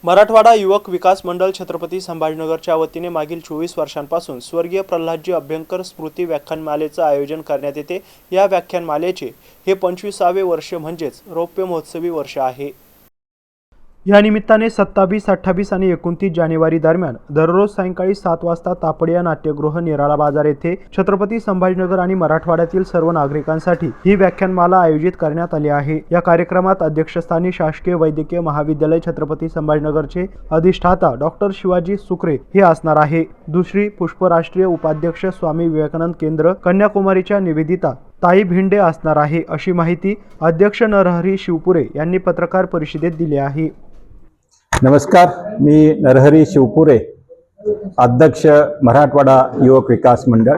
मराठवाडा युवक विकास मंडळ छत्रपती संभाजीनगरच्या वतीने मागील 24 वर्षांपासून स्वर्गीय प्रल्हादजी अभ्यंकर स्मृती व्याख्यानमालेचे आयोजन करण्यात येते। या व्याख्यानमालेचे हे 25वे वर्ष म्हणजेच रौप्य महोत्सवी वर्ष आहे। या निमित्ताने 27, 28 आणि 29 जानेवारी दरम्यान दररोज सायंकाळी 7 वाजता तापडिया नाट्यगृह निराळा बाजार येथे छत्रपती संभाजीनगर आणि मराठवाड्यातील सर्व नागरिकांसाठी ही व्याख्यानमाला आयोजित करण्यात आली आहे। या कार्यक्रमात अध्यक्षस्थानी शासकीय वैद्यकीय महाविद्यालय छत्रपती संभाजीनगरचे अधिष्ठाता डॉक्टर शिवाजी सुकरे हे असणार आहे। दुसरी पुष्पराष्ट्रीय उपाध्यक्ष स्वामी विवेकानंद केंद्र कन्याकुमारीच्या निवेदिता ताई भिंडे असणार आहे, अशी माहिती अध्यक्ष नरहरी शिवपुरे यांनी पत्रकार परिषदेत दिली आहे। नमस्कार, मी नरहरी शिवपुरे, अध्यक्ष मराठवाडा युवक विकास मंडळ।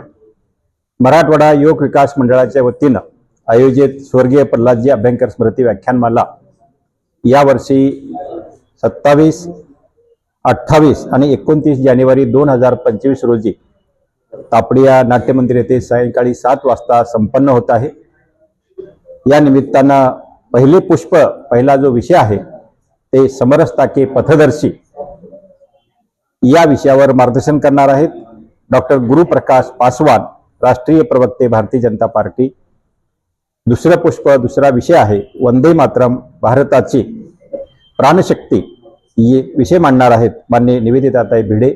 मराठवाडा युवक विकास मंडळाच्या वतीनं आयोजित स्वर्गीय प्रल्हादजी अभ्यंकर स्मृती व्याख्यानमाला यावर्षी 27, 28 आणि 29 जानेवारी 2025 रोजी तापडिया नाट्यमंदिर येथे सायंकाळी 7 वाजता संपन्न होत आहे। या निमित्तानं पहिले पुष्प, पहिला जो विषय आहे ते समरसता के पथदर्शी या विषयावर मार्गदर्शन करणार आहेत डॉक्टर गुरुप्रकाश पासवान, राष्ट्रीय प्रवक्ते भारतीय जनता पार्टी। दुसरं पुष्प, दुसरा विषय आहे वंदे मातरम, भारताची प्राणशक्ती, ये विषय मांडणार आहेत माननीय निवेदिताताई भिडे।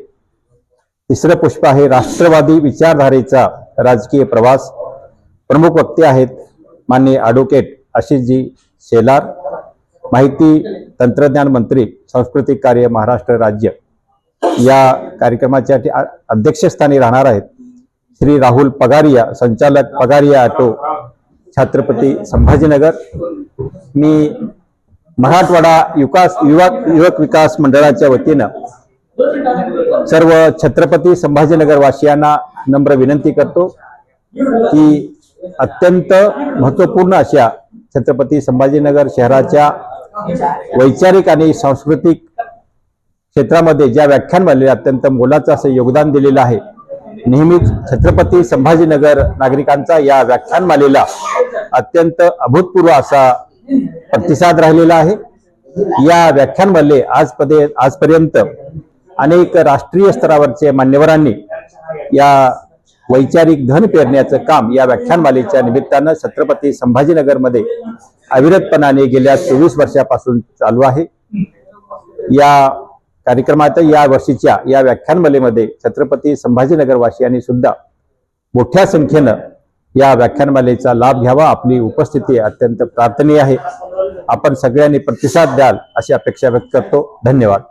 तिसरं पुष्प आहे राष्ट्रवादी विचारधारेचा राजकीय प्रवास, प्रमुख वक्ते आहेत माननीय ॲडव्होकेट आशिषजी शेलार। माहिती तंत्रज्ञान मंत्री, सांस्कृतिक कार्य महाराष्ट्र राज्य या कार्यक्रमाच्या अध्यक्षस्थानी राहणार आहेत श्री राहुल पगारिया, संचालक पगारिया ऑटो, छत्रपती संभाजीनगर। मी मराठवाडा युवक विकास मंडळाच्या वतीनं सर्व छत्रपती संभाजीनगर वासियांना नम्र विनंती करतो की अत्यंत महत्त्वपूर्ण अशा छत्रपती संभाजीनगर शहराच्या वैचारिक आणि सांस्कृतिक क्षेत्रामध्ये ज्या व्याख्यानमालेला अत्यंत मोलाचं असं योगदान दिलेलं आहे, नेहमीच छत्रपती संभाजीनगर नागरिकांचा या व्याख्यानमालेला अत्यंत अभूतपूर्व असा प्रतिसाद राहिलेला आहे। या व्याख्यानमाले आजपर्यंत अनेक राष्ट्रीय स्तरावरचे मान्यवरांनी या वैचारिक धन पेरण्याचं काम या व्याख्यानमालेच्या निमित्तानं छत्रपती संभाजीनगरमध्ये अविरतपणाने गेल्या 24 वर्षापासून चालू आहे। या कार्यक्रमात या वर्षीच्या या व्याख्यानमालेमध्ये छत्रपती संभाजीनगर वासियांनी सुद्धा मोठ्या संख्येनं या व्याख्यानमालेचा लाभ घ्यावा। आपली उपस्थिती अत्यंत प्रार्थनीय आहे। आपण सगळ्यांनी प्रतिसाद द्याल अशी अपेक्षा व्यक्त करतो। धन्यवाद।